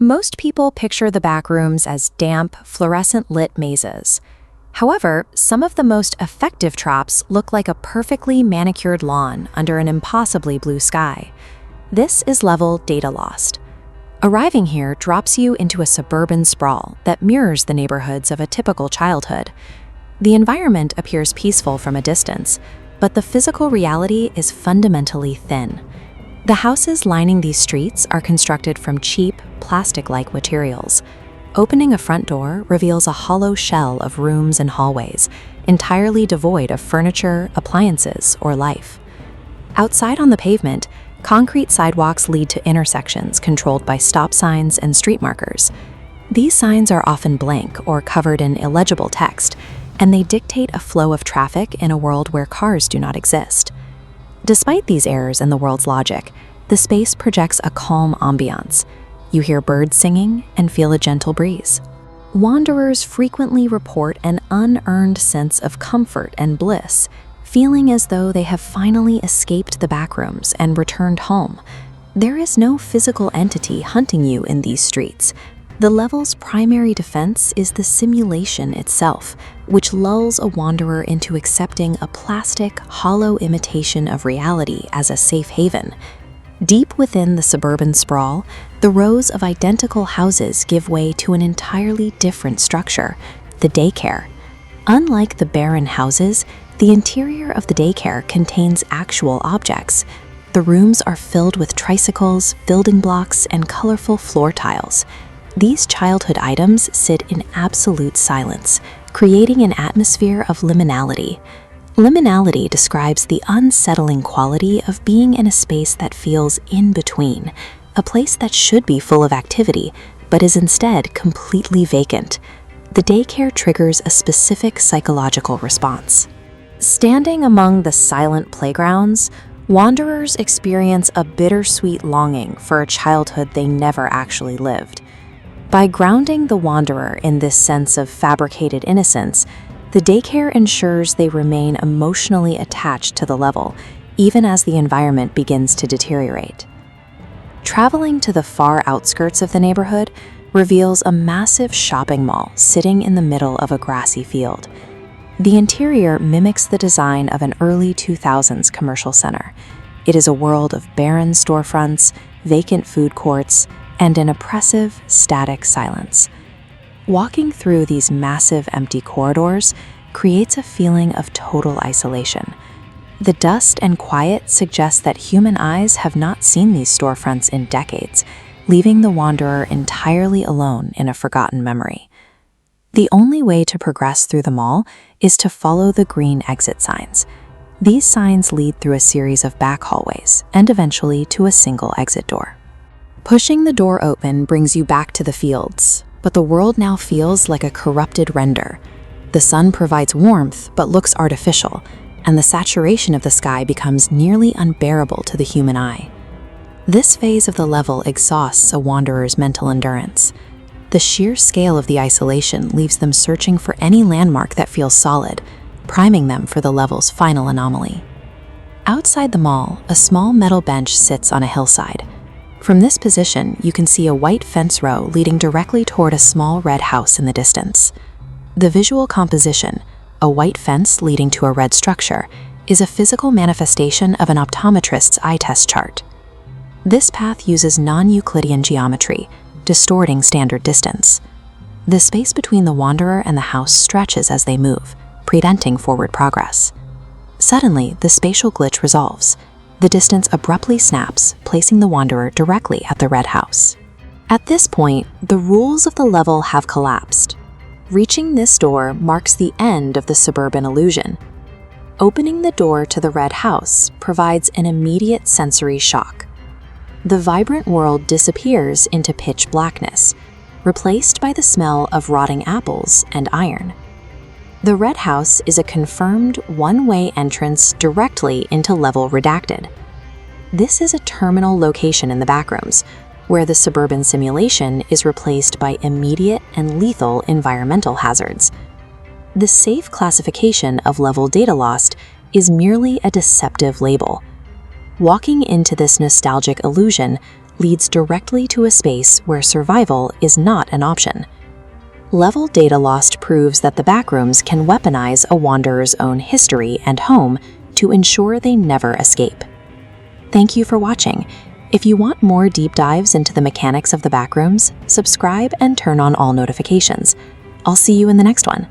Most people picture the backrooms as damp, fluorescent-lit mazes. However, some of the most effective traps look like a perfectly manicured lawn under an impossibly blue sky. This is level data lost. Arriving here drops you into a suburban sprawl that mirrors the neighborhoods of a typical childhood. The environment appears peaceful from a distance, but the physical reality is fundamentally thin. The houses lining these streets are constructed from cheap, plastic-like materials. Opening a front door reveals a hollow shell of rooms and hallways, entirely devoid of furniture, appliances, or life. Outside on the pavement, concrete sidewalks lead to intersections controlled by stop signs and street markers. These signs are often blank or covered in illegible text, and they dictate a flow of traffic in a world where cars do not exist. Despite these errors in the world's logic, the space projects a calm ambiance. You hear birds singing and feel a gentle breeze. Wanderers frequently report an unearned sense of comfort and bliss, feeling as though they have finally escaped the backrooms and returned home. There is no physical entity hunting you in these streets. The level's primary defense is the simulation itself, which lulls a wanderer into accepting a plastic, hollow imitation of reality as a safe haven. Deep within the suburban sprawl, the rows of identical houses give way to an entirely different structure, the daycare. Unlike the barren houses, the interior of the daycare contains actual objects. The rooms are filled with tricycles, building blocks, and colorful floor tiles. These childhood items sit in absolute silence, creating an atmosphere of liminality. Liminality describes the unsettling quality of being in a space that feels in between, a place that should be full of activity, but is instead completely vacant. The daycare triggers a specific psychological response. Standing among the silent playgrounds, wanderers experience a bittersweet longing for a childhood they never actually lived. By grounding the wanderer in this sense of fabricated innocence, the daycare ensures they remain emotionally attached to the level, even as the environment begins to deteriorate. Traveling to the far outskirts of the neighborhood reveals a massive shopping mall sitting in the middle of a grassy field. The interior mimics the design of an early 2000s commercial center. It is a world of barren storefronts, vacant food courts, and an oppressive, static silence. Walking through these massive empty corridors creates a feeling of total isolation. The dust and quiet suggest that human eyes have not seen these storefronts in decades, leaving the wanderer entirely alone in a forgotten memory. The only way to progress through the mall is to follow the green exit signs. These signs lead through a series of back hallways and eventually to a single exit door. Pushing the door open brings you back to the fields, but the world now feels like a corrupted render. The sun provides warmth but looks artificial, and the saturation of the sky becomes nearly unbearable to the human eye. This phase of the level exhausts a wanderer's mental endurance. The sheer scale of the isolation leaves them searching for any landmark that feels solid, priming them for the level's final anomaly. Outside the mall, a small metal bench sits on a hillside. From this position, you can see a white fence row leading directly toward a small red house in the distance. The visual composition, a white fence leading to a red structure, is a physical manifestation of an optometrist's eye test chart. This path uses non-Euclidean geometry, distorting standard distance. The space between the wanderer and the house stretches as they move, preventing forward progress. Suddenly, the spatial glitch resolves. The distance abruptly snaps, placing the wanderer directly at the red house. At this point, the rules of the level have collapsed. Reaching this door marks the end of the suburban illusion. Opening the door to the red house provides an immediate sensory shock. The vibrant world disappears into pitch blackness, replaced by the smell of rotting apples and iron. The red house is a confirmed one-way entrance directly into level redacted. This is a terminal location in the backrooms, where the suburban simulation is replaced by immediate and lethal environmental hazards. The safe classification of level data lost is merely a deceptive label. Walking into this nostalgic illusion leads directly to a space where survival is not an option. Level data lost proves that the Backrooms can weaponize a wanderer's own history and home to ensure they never escape. Thank you for watching. If you want more deep dives into the mechanics of the Backrooms, subscribe and turn on all notifications. I'll see you in the next one.